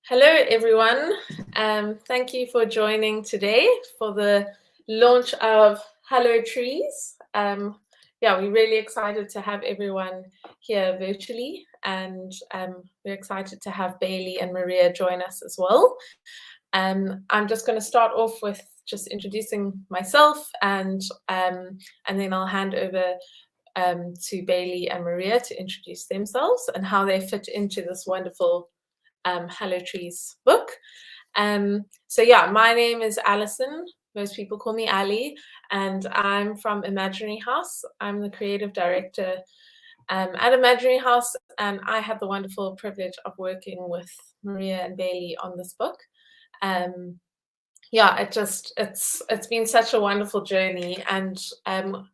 Hello, everyone. Thank you for joining today for the launch of Hello Trees. We're really excited to have everyone here virtually, and we're excited to have Bailey and Maria join us as well. I'm just going to start off with just introducing myself, and then I'll hand over to Bailey and Maria to introduce themselves and how they fit into this wonderful Hello Trees book. My name is Alison. Most people call me Ali, and I'm from Imagnary House. I'm the creative director at Imagnary House, and I had the wonderful privilege of working with Maria and Bailey on this book. It's been such a wonderful journey, and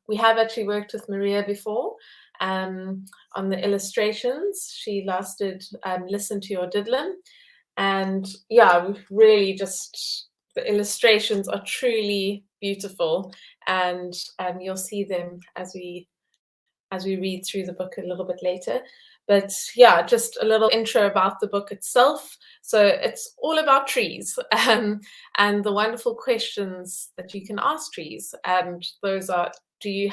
we have actually worked with Maria before on the illustrations. She last did Listen to Your Diddlin, and really just the illustrations are truly beautiful, and you'll see them as we read through the book a little bit later. But yeah, just a little intro about the book itself. So it's all about trees and the wonderful questions that you can ask trees. And those are, do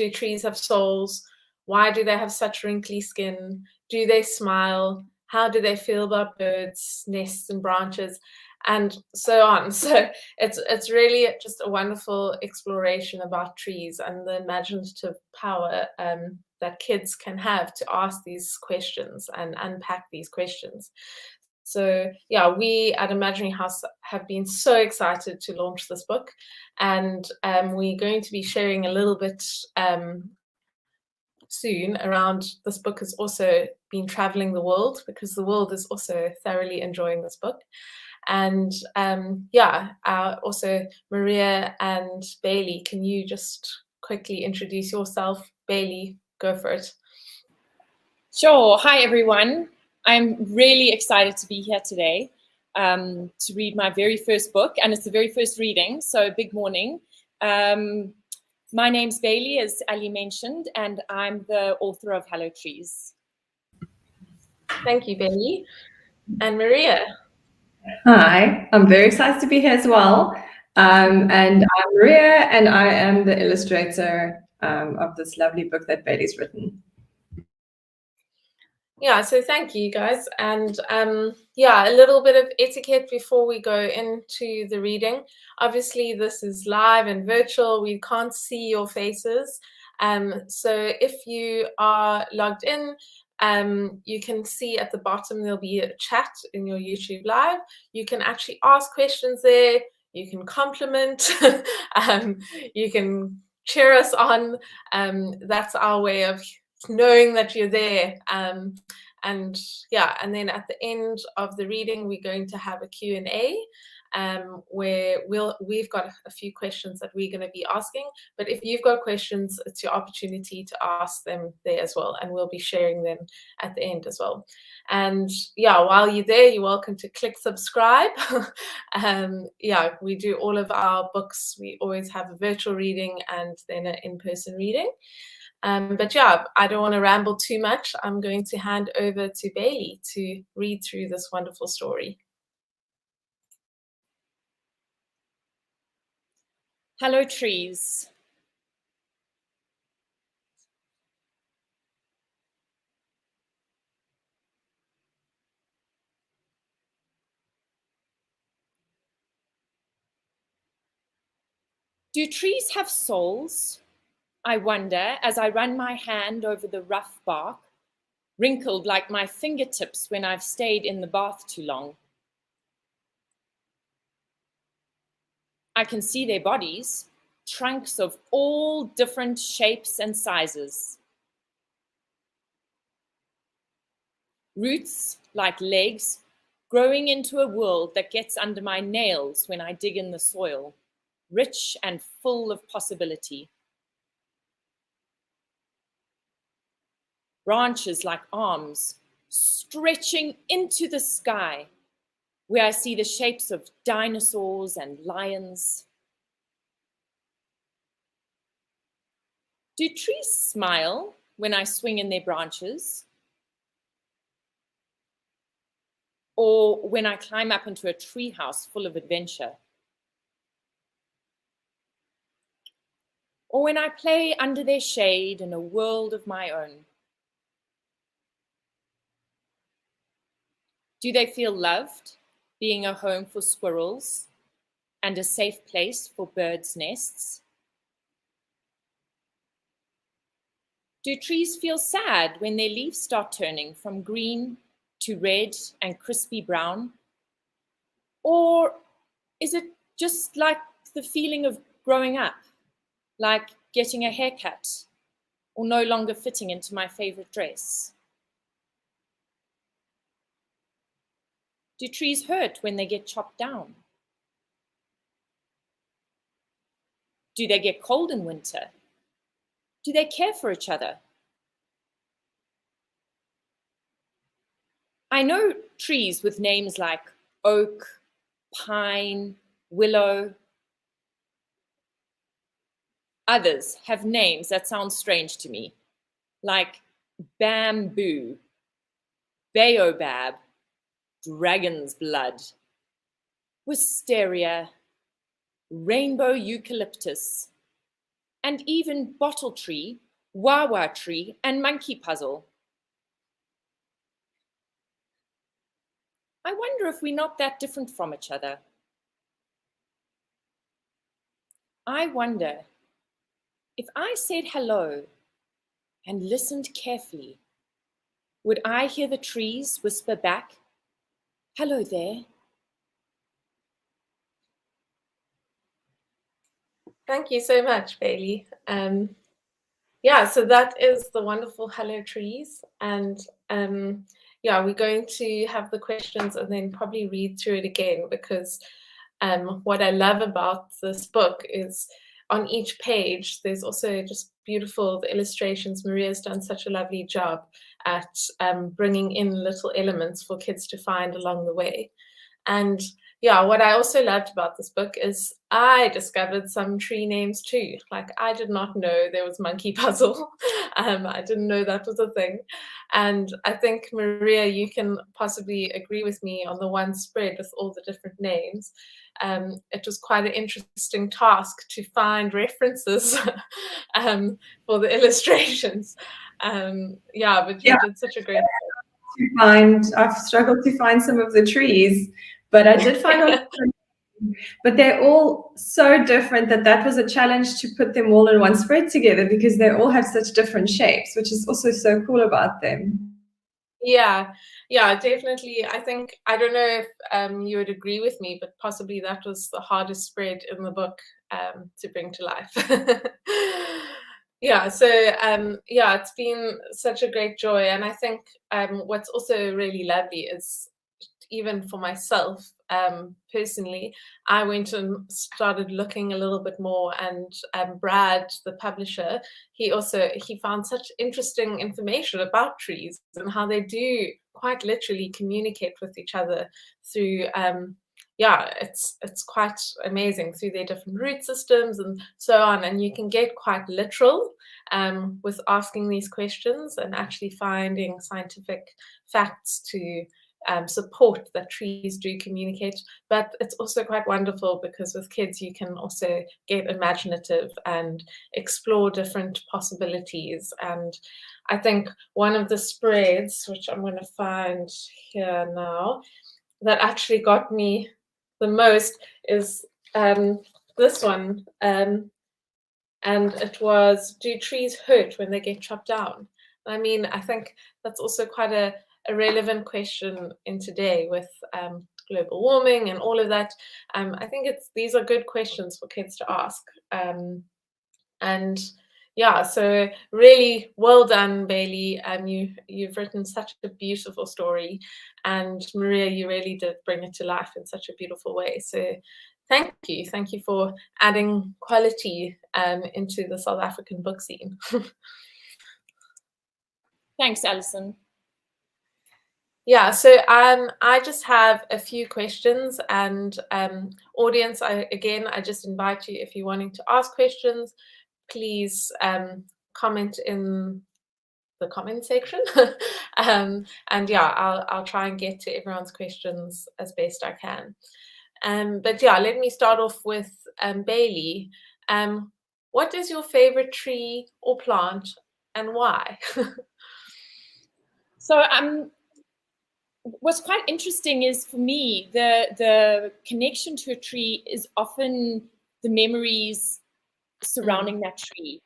trees have souls? Why do they have such wrinkly skin? Do they smile? How do they feel about birds, nests, and branches? And so on. So it's really just a wonderful exploration about trees and the imaginative power that kids can have to ask these questions and unpack these questions. So yeah, we at Imaginary House have been so excited to launch this book, and we're going to be sharing a little bit soon around this book has also been traveling the world, because the world is also thoroughly enjoying this book. And also Maria and Bailey, can you just quickly introduce yourself? Bailey, go for it. Sure. Hi, everyone. I'm really excited to be here today to read my very first book, and it's the very first reading, so big morning. My name's Bailey, as Ali mentioned, and I'm the author of Hello Trees. Thank you, Bailey. And Maria. Hi, I'm very excited to be here as well. And I'm Maria, and I am the illustrator of this lovely book that Bailey's written. Yeah, so thank you guys. And a little bit of etiquette before we go into the reading. Obviously, this is live and virtual. We can't see your faces. So if you are logged in, you can see at the bottom there'll be a chat in your YouTube live. You can actually ask questions there. You can compliment. You can cheer us on. That's our way of knowing that you're there. And then at the end of the reading, we're going to have a Q&A where we've got a few questions that we're going to be asking. But if you've got questions, it's your opportunity to ask them there as well, and we'll be sharing them at the end as well. And while you're there, you're welcome to click subscribe. We do all of our books. We always have a virtual reading and then an in-person reading. I don't want to ramble too much. I'm going to hand over to Bailey to read through this wonderful story. Hello, Trees. Do trees have souls? I wonder as I run my hand over the rough bark, wrinkled like my fingertips when I've stayed in the bath too long. I can see their bodies, trunks of all different shapes and sizes. Roots like legs, growing into a world that gets under my nails when I dig in the soil, rich and full of possibility. Branches like arms, stretching into the sky, where I see the shapes of dinosaurs and lions. Do trees smile when I swing in their branches? or when I climb up into a treehouse full of adventure, or when I play under their shade in a world of my own? Do they feel loved, being a home for squirrels and a safe place for birds' nests? Do trees feel sad when their leaves start turning from green to red and crispy brown? Or is it just like the feeling of growing up, like getting a haircut or no longer fitting into my favorite dress? Do trees hurt when they get chopped down? Do they get cold in winter? Do they care for each other? I know trees with names like oak, pine, willow. Others have names that sound strange to me, like bamboo, baobab, dragon's blood, wisteria, rainbow eucalyptus, and even bottle tree, wawa tree, and monkey puzzle. I wonder if we're not that different from each other. I wonder if I said hello and listened carefully, would I hear the trees whisper back, "Hello there"? Thank you so much, Bailey. Yeah, so that is the wonderful Hello Trees. And yeah, we're going to have the questions and then probably read through it again, because what I love about this book is on each page, there's also just beautiful the illustrations. Maria's done such a lovely job at bringing in little elements for kids to find along the way. And yeah, what I also loved about this book is I discovered some tree names too. Like, I did not know there was monkey puzzle. I didn't know that was a thing. And I think, Maria, you can possibly agree with me on the one spread with all the different names. It was quite an interesting task to find references for the illustrations. Yeah, but you did such a great I've struggled to find some of the trees, but I did find all. But they're all so different that was a challenge to put them all in one spread together, because they all have such different shapes, which is also so cool about them. Yeah, definitely. I think, I don't know if you would agree with me, but possibly that was the hardest spread in the book to bring to life. Yeah, so yeah, it's been such a great joy. And I think what's also really lovely is, even for myself personally, I went and started looking a little bit more, and Brad, the publisher, he found such interesting information about trees and how they do quite literally communicate with each other through yeah, it's quite amazing, through their different root systems and so on. And you can get quite literal with asking these questions and actually finding scientific facts to support that trees do communicate. But it's also quite wonderful because with kids you can also get imaginative and explore different possibilities. And I think one of the spreads, which I'm going to find here now, that actually got me the most is this one. And it was, do trees hurt when they get chopped down? I mean, I think that's also quite a relevant question in today with global warming and all of that. I think these are good questions for kids to ask. And yeah, so really well done, Bailey. You've written such a beautiful story, and Maria, you really did bring it to life in such a beautiful way. So thank you for adding quality into the South African book scene. Thanks, Alison. Yeah, so I just have a few questions, and audience, I just invite you, if you're wanting to ask questions, please comment in the comment section. And yeah, I'll try and get to everyone's questions as best I can. But yeah, let me start off with Bailey. What is your favorite tree or plant and why? So what's quite interesting is, for me, the connection to a tree is often the memories surrounding that tree.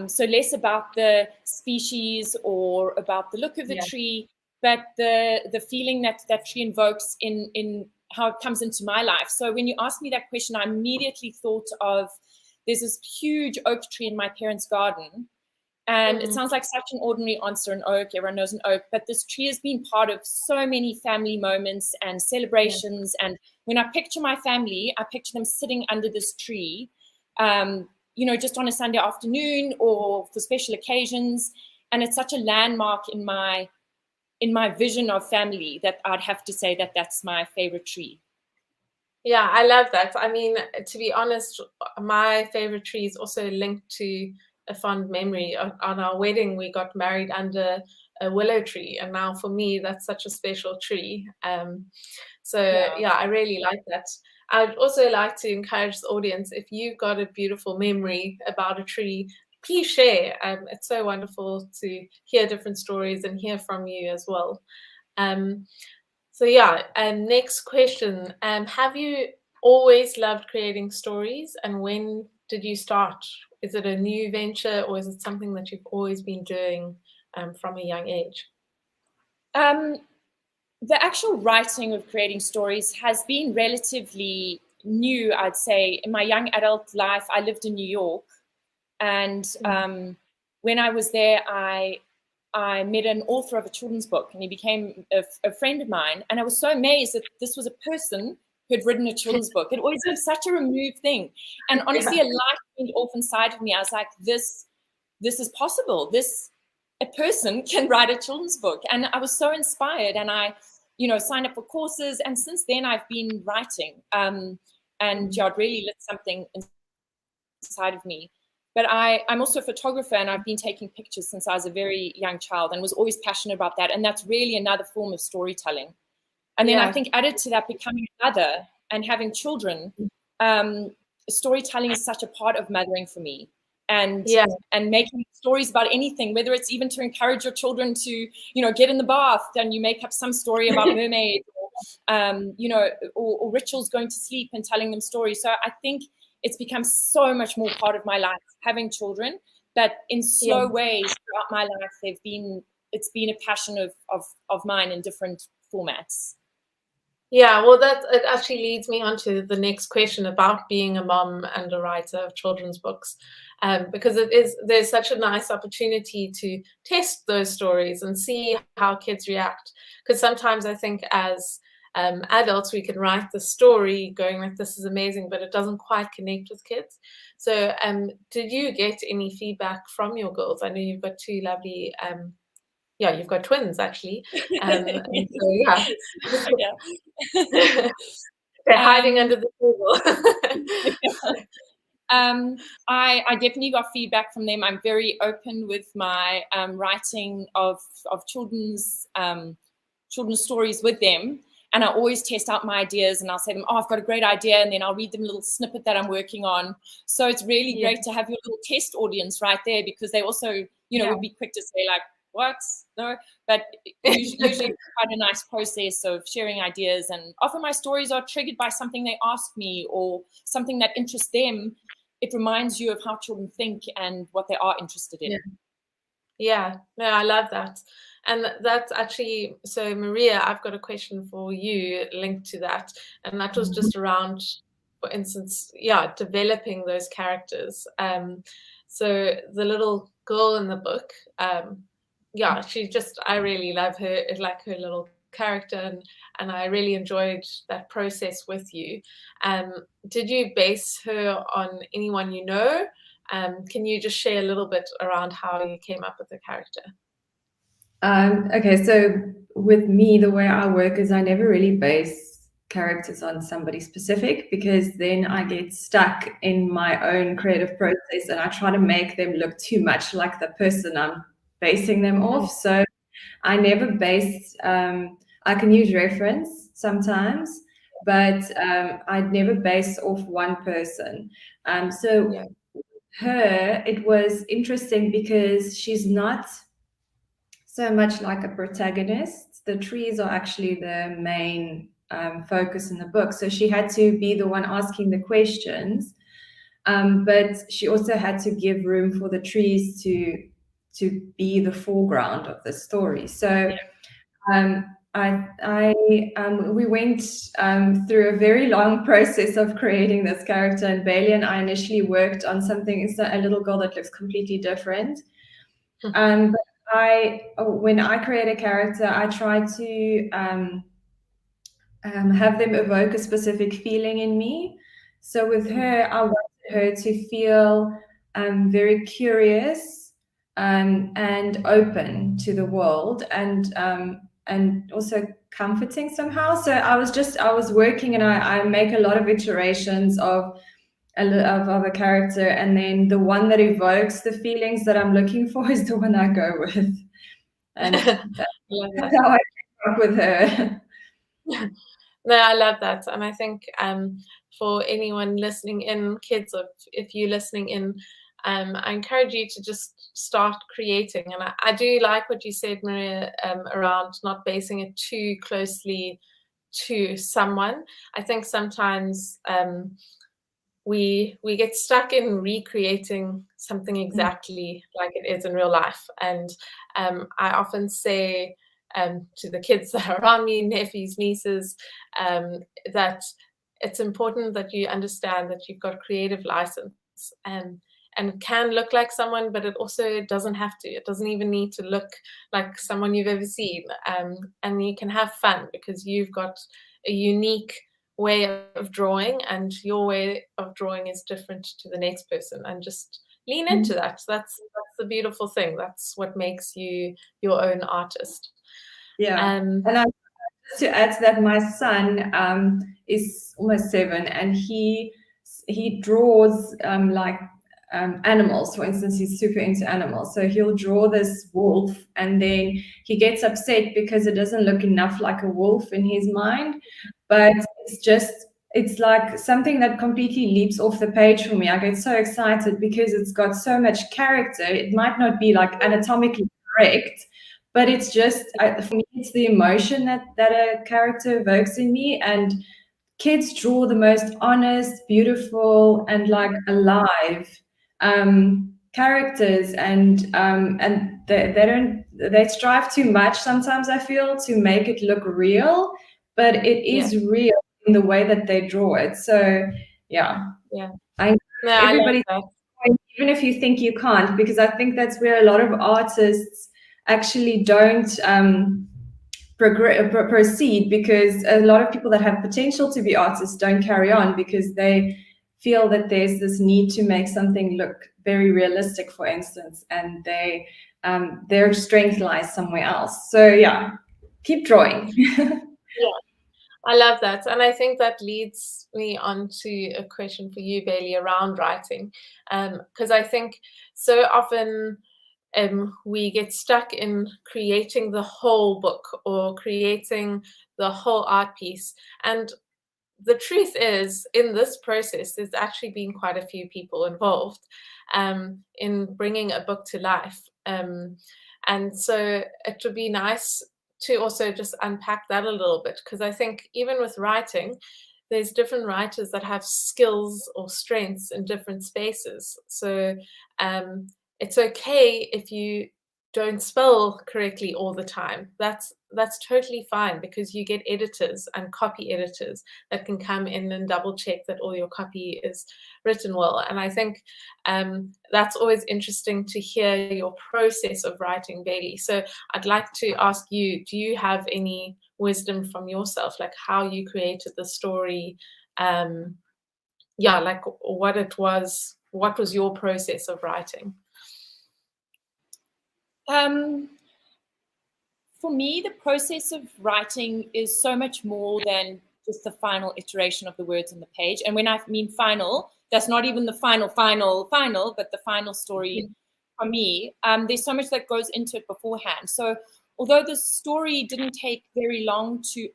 So less about the species or about the look of the tree, but the feeling that that tree invokes in how it comes into my life. So when you asked me that question, I immediately thought of, there's this huge oak tree in my parents' garden. And it sounds like such an ordinary answer, an oak, everyone knows an oak, but this tree has been part of so many family moments and celebrations. And when I picture my family, I picture them sitting under this tree, just on a Sunday afternoon or for special occasions. And it's such a landmark in my vision of family that I'd have to say that that's my favorite tree. Yeah, I love that. I mean, to be honest, my favorite tree is also linked to a fond memory. On our wedding, we got married under a willow tree, and now for me, that's such a special tree. Yeah, I really like that. I'd also like to encourage the audience, if you've got a beautiful memory about a tree, please share. It's so wonderful to hear different stories and hear from you as well. So yeah, next question. Have you always loved creating stories, and when did you start? Is it a new venture, or is it something that you've always been doing from a young age? The actual writing of creating stories has been relatively new, I'd say. In my young adult life, I lived in New York, and when I was there, I met an author of a children's book, and he became a friend of mine. And I was so amazed that this was a person who had written a children's book. It always was such a removed thing. And honestly, a light went off inside of me. I was like, this is possible. A person can write a children's book. And I was so inspired, and I, signed up for courses. And since then I've been writing, and it really lit something inside of me. But I'm also a photographer, and I've been taking pictures since I was a very young child and was always passionate about that. And that's really another form of storytelling. And then I think, added to that, becoming a mother and having children, storytelling is such a part of mothering for me. And making stories about anything, whether it's even to encourage your children to, get in the bath, and you make up some story about mermaids, or rituals going to sleep and telling them stories. So I think it's become so much more part of my life, having children, that in slow ways throughout my life, it's been a passion of mine in different formats. Yeah, well, it actually leads me on to the next question about being a mom and a writer of children's books, because there's such a nice opportunity to test those stories and see how kids react. Because sometimes I think as adults, we can write the story going like, this is amazing, but it doesn't quite connect with kids. So did you get any feedback from your girls? I know you've got two lovely you've got twins, actually. So, yeah. They're hiding under the table. I definitely got feedback from them. I'm very open with my writing of children's stories with them. And I always test out my ideas, and I'll say to them, I've got a great idea. And then I'll read them a little snippet that I'm working on. So it's really great to have your little test audience right there, because they also, would be quick to say, like, what? No, but usually quite a nice process of sharing ideas. And often my stories are triggered by something they ask me or something that interests them. It reminds you of how children think and what they are interested in. Yeah, no, I love that. And that's actually, so Maria, I've got a question for you linked to that. And that was just around, for instance, developing those characters. So the little girl in the book, I really love her, like her little character, and I really enjoyed that process with you. Did you base her on anyone you know? Can you just share a little bit around how you came up with the character? Okay, so with me, the way I work is I never really base characters on somebody specific, because then I get stuck in my own creative process and I try to make them look too much like the person I'm basing them off. So I never based, I can use reference sometimes, but I'd never based off one person. So Yeah. her, it was interesting because she's not so much like a protagonist. The trees are actually the main focus in the book. So she had to be the one asking the questions, but she also had to give room for the trees to be the foreground of the story. So we went through a very long process of creating this character, and Bailey and I initially worked on something. It's a little girl that looks completely different. But when I create a character, I try to have them evoke a specific feeling in me. So with her, I wanted her to feel very curious and open to the world, and also comforting somehow. So I was working, and I make a lot of iterations of a character, and then the one that evokes the feelings that I'm looking for is the one I go with, and that's how I came up with her. No, I love that. And I think for anyone listening in, kids, or if you're listening in, I encourage you to just start creating. And I do like what you said, Maria, around not basing it too closely to someone. I think sometimes we get stuck in recreating something exactly like it is in real life. And I often say to the kids that are around me, nephews, nieces, that it's important that you understand that you've got creative license, and it can look like someone, but it also doesn't have to. It doesn't even need to look like someone you've ever seen. And you can have fun because you've got a unique way of drawing, and your way of drawing is different to the next person, and just lean into that. That's the beautiful thing. That's what makes you your own artist. Yeah. And just to add to that, my son is almost 7, and he draws like animals. For instance, he's super into animals. So he'll draw this wolf, and then he gets upset because it doesn't look enough like a wolf in his mind. But it's like something that completely leaps off the page for me. I get so excited because it's got so much character. It might not be like anatomically correct, but it's just for me, it's the emotion that a character evokes in me. And kids draw the most honest, beautiful, and like alive characters, and they strive too much sometimes, I feel, to make it look real, but it is real in the way that they draw it. So yeah, I encourage everybody, even if you think you can't, because I think that's where a lot of artists actually don't proceed, because a lot of people that have potential to be artists don't carry on because they feel that there's this need to make something look very realistic, for instance, and their strength lies somewhere else. So yeah, keep drawing. Yeah, I love that. And I think that leads me on to a question for you, Bailey, around writing. Because I think so often we get stuck in creating the whole book or creating the whole art piece. And the truth is, in this process, there's actually been quite a few people involved in bringing a book to life. And so it would be nice to also just unpack that a little bit, because I think even with writing, there's different writers that have skills or strengths in different spaces. So it's okay if you don't spell correctly all the time. That's totally fine, because you get editors and copy editors that can come in and double check that all your copy is written well. And I think that's always interesting to hear your process of writing, Bailey. So I'd like to ask you, do you have any wisdom from yourself, like how you created the story? Like what was your process of writing? For me, the process of writing is so much more than just the final iteration of the words on the page. And when I mean final, that's not even the final, but the final story for me. There's so much that goes into it beforehand. So although the story didn't take very long to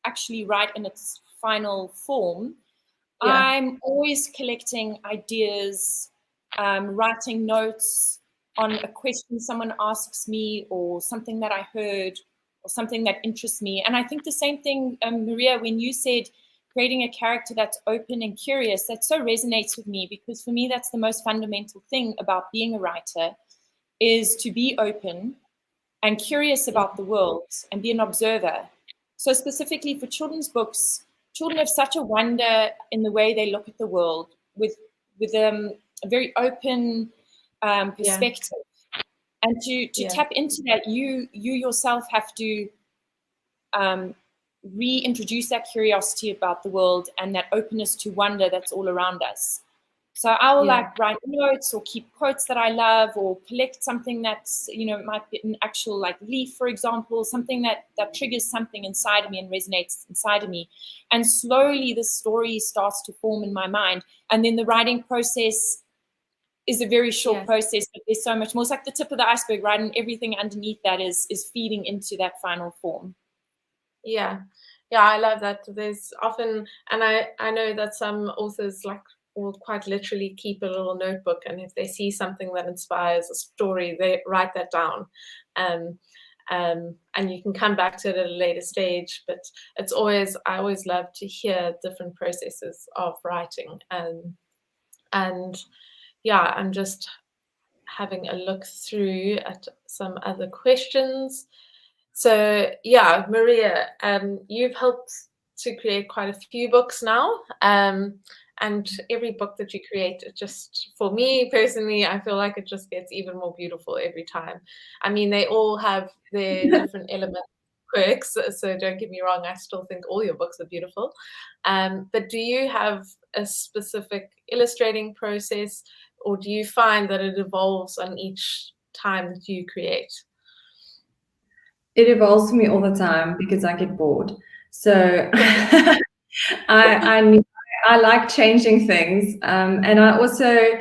actually write in its final form, I'm always collecting ideas, writing notes on a question someone asks me, or something that I heard, or something that interests me. And I think the same thing, Maria, when you said creating a character that's open and curious, that so resonates with me, because for me, that's the most fundamental thing about being a writer, is to be open and curious about the world and be an observer. So specifically for children's books, children have such a wonder in the way they look at the world, with a very open perspective. And to tap into that, you yourself have to reintroduce that curiosity about the world and that openness to wonder that's all around us. So I will like write notes or keep quotes that I love, or collect something that's, you know, it might be an actual like leaf, for example, something that triggers something inside of me and resonates inside of me. And slowly the story starts to form in my mind. And then the writing process is a very short process, but there's so much more. It's like the tip of the iceberg, right? And everything underneath that is feeding into that final form. Yeah, I love that. There's often, and I know that some authors will quite literally keep a little notebook, and if they see something that inspires a story, they write that down. And you can come back to it at a later stage, but I always love to hear different processes of writing. And yeah, I'm just having a look through at some other questions. So yeah, Maria, you've helped to create quite a few books now. And every book that you create, it just, for me personally, I feel like it just gets even more beautiful every time. I mean, they all have their different element quirks, so don't get me wrong, I still think all your books are beautiful. But do you have a specific illustrating process, or do you find that it evolves on each time that you create? It evolves for me all the time because I get bored. So I like changing things, and I also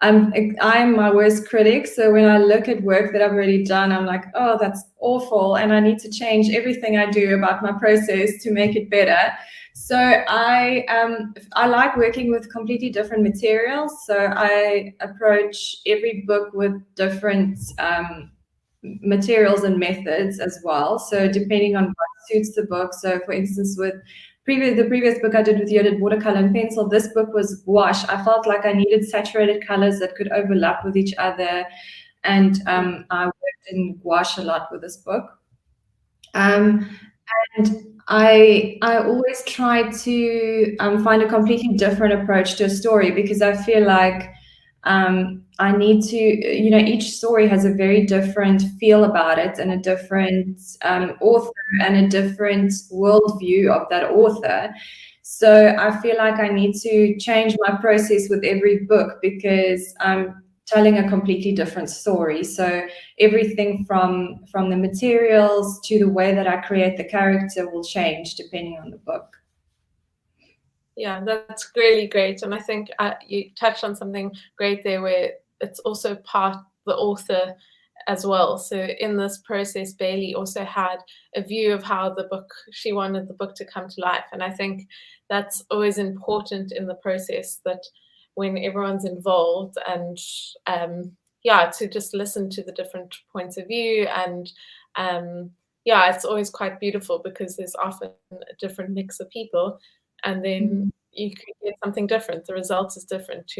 I'm my worst critic. So when I look at work that I've already done, I'm like, oh, that's awful, and I need to change everything I do about my process to make it better. So I like working with completely different materials. So I approach every book with different materials and methods as well. So depending on what suits the book. So for instance, with the previous book I did with you, I did watercolor and pencil. This book was gouache. I felt like I needed saturated colors that could overlap with each other. And I worked in gouache a lot with this book. And I always try to find a completely different approach to a story, because I feel like I need to, each story has a very different feel about it, and a different author, and a different worldview of that author. So I feel like I need to change my process with every book, because I'm telling a completely different story. So everything from the materials to the way that I create the character will change depending on the book. Yeah, that's really great. And I think you touched on something great there, where it's also part the author as well. So in this process, Bailey also had a view of how she wanted the book to come to life. And I think that's always important in the process, that when everyone's involved, and to just listen to the different points of view. And it's always quite beautiful, because there's often a different mix of people, and then you could get something different. The result is different.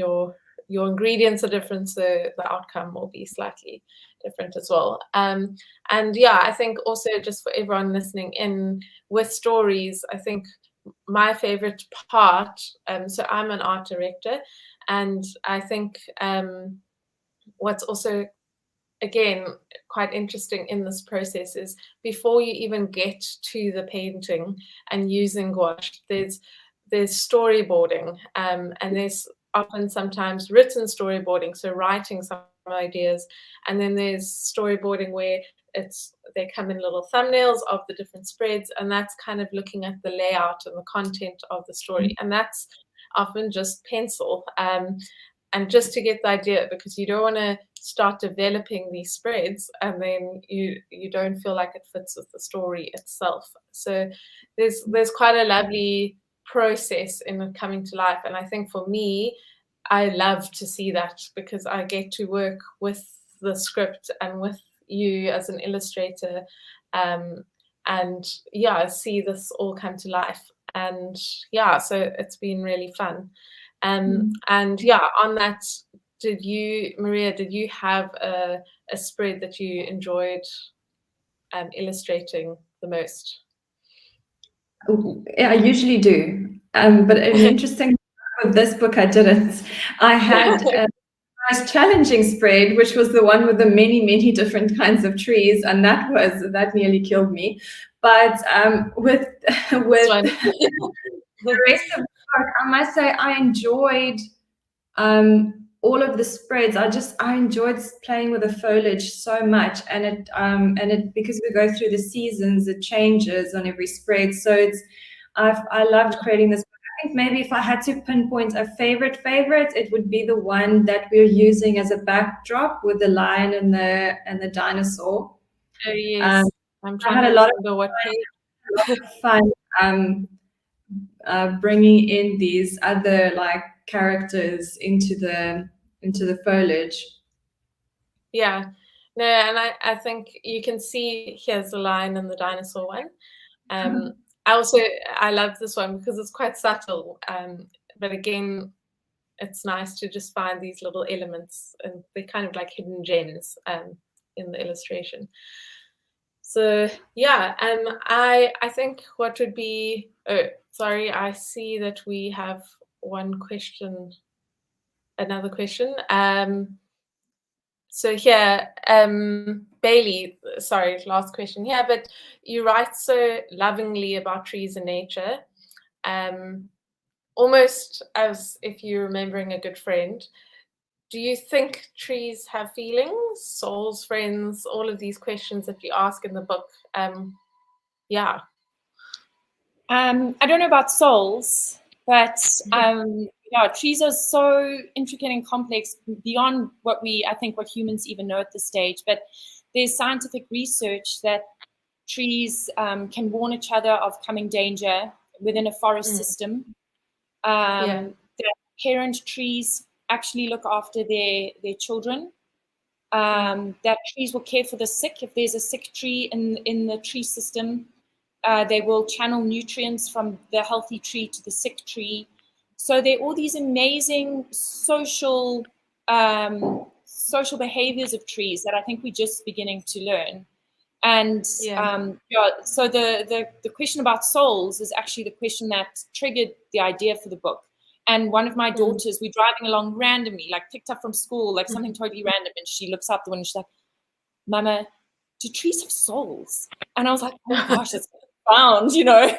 Your ingredients are different, so the outcome will be slightly different as well. I think also, just for everyone listening in with stories, I think my favorite part, so I'm an art director, and I think what's also, again, quite interesting in this process is, before you even get to the painting and using gouache, there's storyboarding, and there's often sometimes written storyboarding, so writing some ideas, and then there's storyboarding where they come in little thumbnails of the different spreads, and that's kind of looking at the layout and the content of the story, and that's often just pencil. and just to get the idea, because you don't want to start developing these spreads and then you don't feel like it fits with the story itself. So there's quite a lovely process in it coming to life, and I think for me, I love to see that because I get to work with the script and with you as an illustrator, and yeah, see this all come to life. And yeah, so it's been really fun. And yeah, on that, Maria, did you have a spread that you enjoyed illustrating the most? I usually do, but an interesting with this book, I didn't. I had a most challenging spread, which was the one with the many different kinds of trees, and that nearly killed me. But with the rest of the book, I must say I enjoyed all of the spreads. I enjoyed playing with the foliage so much, and it because we go through the seasons, it changes on every spread. So I loved creating this. I think maybe if I had to pinpoint a favorite, it would be the one that we're using as a backdrop with the lion and the dinosaur. Oh yes, I'm I trying had to a lot remember what page. of fun bringing in these other like characters into the foliage. Yeah, no, and I think you can see here's the lion and the dinosaur one. I love this one because it's quite subtle, but again, it's nice to just find these little elements, and they're kind of like hidden gems in the illustration. So yeah, I think what would be, oh sorry, I see that we have one question, another question. So here, Bailey, sorry, last question here, but you write so lovingly about trees and nature, almost as if you're remembering a good friend. Do you think trees have feelings, souls, friends, all of these questions that you ask in the book? Yeah. I don't know about souls, but yeah, trees are so intricate and complex beyond what what humans even know at this stage. But there's scientific research that trees can warn each other of coming danger within a forest system. Yeah. That parent trees actually look after their children. That trees will care for the sick. If there's a sick tree in the tree system, they will channel nutrients from the healthy tree to the sick tree. So there are all these amazing social behaviors of trees that I think we're just beginning to learn. And Yeah. so the question about souls is actually the question that triggered the idea for the book. And one of my daughters, we're driving along randomly, like picked up from school, like something totally random, and she looks out the window and she's like, "Mama, do trees have souls?" And I was like, "Oh my gosh, that's profound," you know.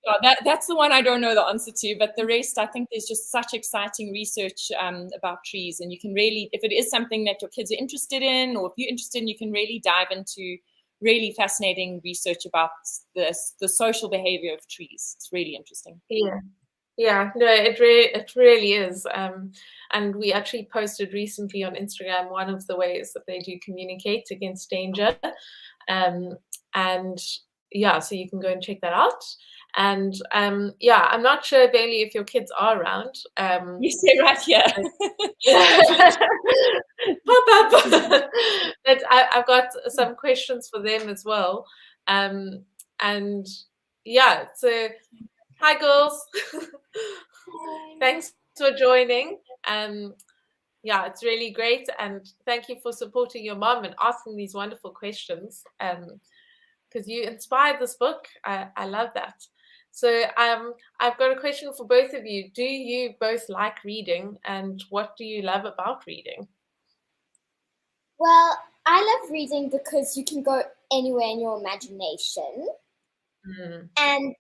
So that's the one I don't know the answer to, but the rest, I think there's just such exciting research about trees, and you can really, if it is something that your kids are interested in, or if you're interested in, you can really dive into really fascinating research about the social behavior of trees. It's really interesting. Yeah, no, it really is. And we actually posted recently on Instagram one of the ways that they do communicate against danger. And yeah, so you can go and check that out. And yeah, I'm not sure, Bailey, if your kids are around. You say right here. Pop up. But I've got some questions for them as well. And yeah, so hi girls. Thanks for joining. Yeah, it's really great, and thank you for supporting your mom and asking these wonderful questions, because you inspired this book. I love that. So I've got a question for both of you. Do you both like reading, and what do you love about reading? Well, I love reading because you can go anywhere in your imagination. And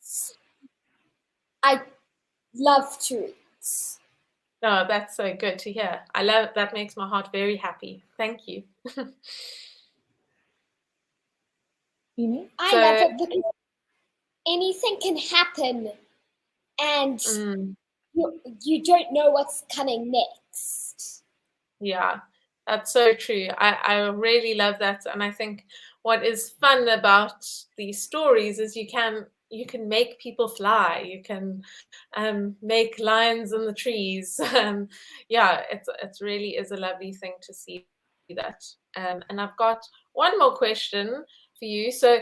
I love to read. Oh, that's so good to hear. I love that. Makes my heart very happy. Thank you. I love it because anything can happen, and you don't know what's coming next. Yeah, that's so true. I really love that. And I think what is fun about these stories is you can make people fly. You can make lions in the trees. Yeah, it really is a lovely thing to see that. And I've got one more question for you. So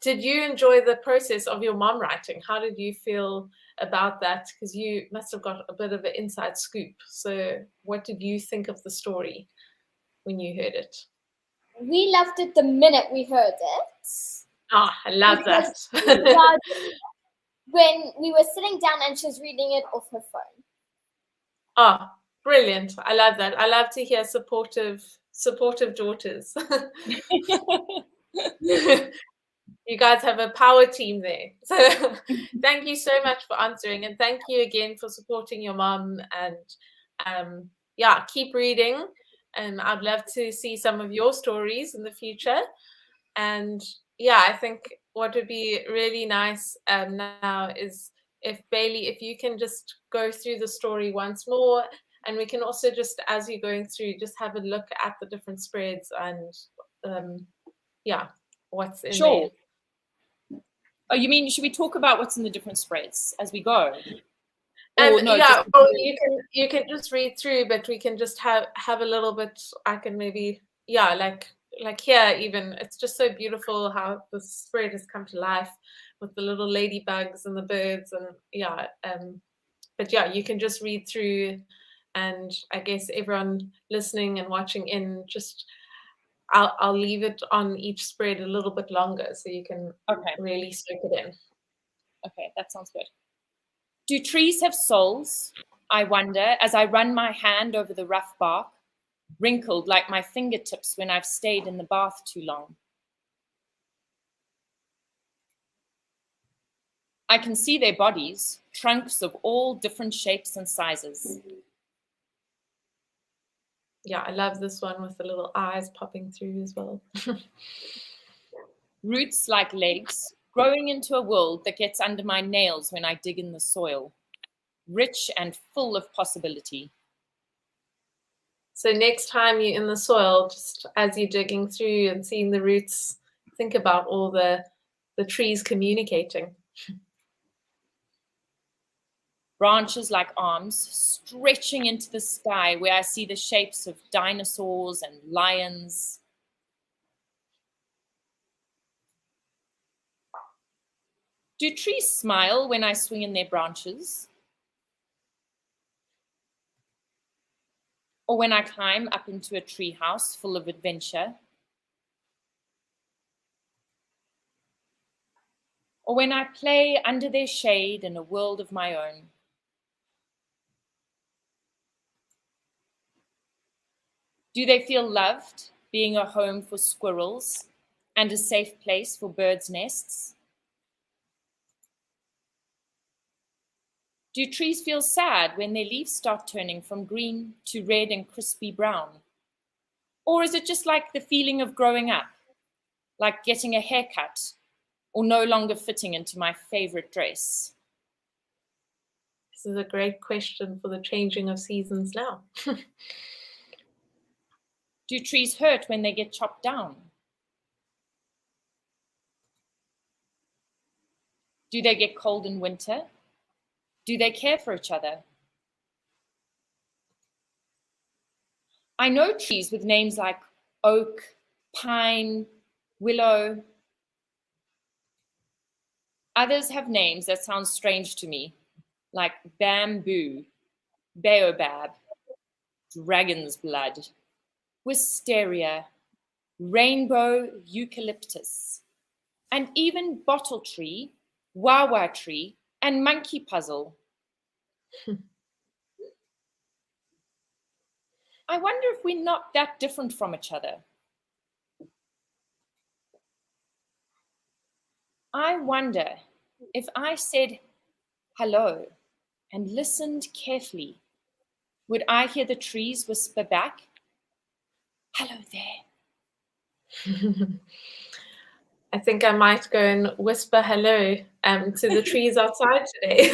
did you enjoy the process of your mom writing? How did you feel about that? Because you must have got a bit of an inside scoop. So what did you think of the story when you heard it? We loved it the minute we heard it. Ah, I love that. When we were sitting down and she was reading it off her phone. Oh, brilliant. I love that. I love to hear supportive daughters. You guys have a power team there. So thank you so much for answering, and thank you again for supporting your mom. And yeah, keep reading, and I'd love to see some of your stories in the future. And yeah, I think what would be really nice now is if Bailey, if you can just go through the story once more, and we can also just, as you're going through, just have a look at the different spreads and yeah, what's in there. Oh, you mean, should we talk about what's in the different spreads as we go? Or no, yeah, well, you can just read through, but we can just have a little bit. I can maybe, yeah, like here even. It's just so beautiful how the spread has come to life with the little ladybugs and the birds, and yeah. But yeah, you can just read through, and I guess everyone listening and watching in, just I'll leave it on each spread a little bit longer so you can really soak it in. Okay, that sounds good. Do trees have souls? I wonder as I run my hand over the rough bark, wrinkled like my fingertips when I've stayed in the bath too long. I can see their bodies, trunks of all different shapes and sizes. Yeah, I love this one with the little eyes popping through as well. Roots like legs, growing into a world that gets under my nails when I dig in the soil, rich and full of possibility. So next time you're in the soil, just as you're digging through and seeing the roots, think about all the trees communicating. Branches like arms stretching into the sky where I see the shapes of dinosaurs and lions. Do trees smile when I swing in their branches? Or when I climb up into a tree house full of adventure? Or when I play under their shade in a world of my own? Do they feel loved, being a home for squirrels and a safe place for birds' nests? Do trees feel sad when their leaves start turning from green to red and crispy brown? Or is it just like the feeling of growing up, like getting a haircut or no longer fitting into my favorite dress? This is a great question for the changing of seasons now. Do trees hurt when they get chopped down? Do they get cold in winter? Do they care for each other? I know trees with names like oak, pine, willow. Others have names that sound strange to me, like bamboo, baobab, dragon's blood, wisteria, rainbow eucalyptus, and even bottle tree, wawa tree, and monkey puzzle. I wonder if we're not that different from each other. I wonder if I said hello and listened carefully, would I hear the trees whisper back, hello there? I think I might go and whisper hello to the trees outside today.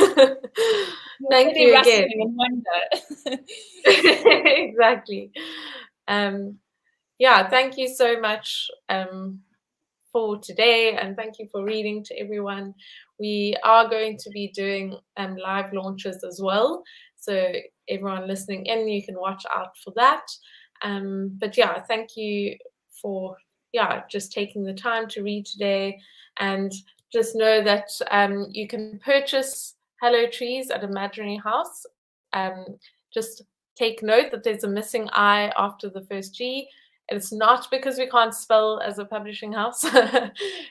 Thank you again. And wonder. Exactly. Yeah, thank you so much for today, and thank you for reading to everyone. We are going to be doing live launches as well, so everyone listening in, you can watch out for that. But yeah, thank you for just taking the time to read today, and just know that you can purchase Hello Trees at Imaginary House. Just take note that there's a missing I after the first G. It's not because we can't spell as a publishing house.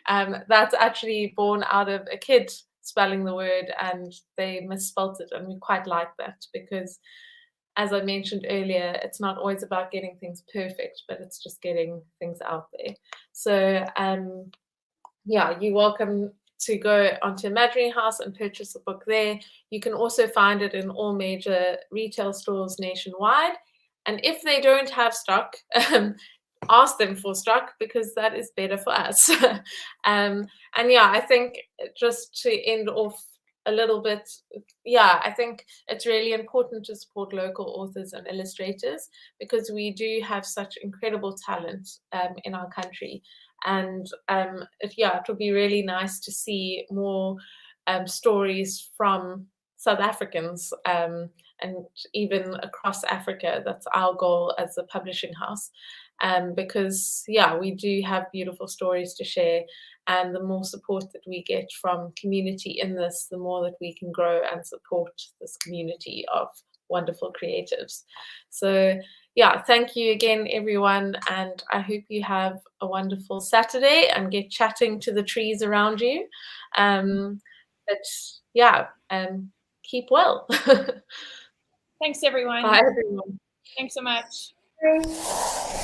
That's actually born out of a kid spelling the word, and they misspelt it, and we quite like that because, as I mentioned earlier, it's not always about getting things perfect, but it's just getting things out there. So yeah, you're welcome to go onto Imaginary House and purchase a book there. You can also find it in all major retail stores nationwide. And if they don't have stock, ask them for stock, because that is better for us. And yeah, I think just to end off a little bit, yeah, I think it's really important to support local authors and illustrators, because we do have such incredible talent in our country. And it would be really nice to see more stories from South Africans and even across Africa. That's our goal as a publishing house, because we do have beautiful stories to share, and the more support that we get from community in this, the more that we can grow and support this community of wonderful creatives. So yeah, thank you again, everyone, and I hope you have a wonderful Saturday and get chatting to the trees around you. Keep well. Thanks, everyone. Bye, everyone. Thanks so much. Bye.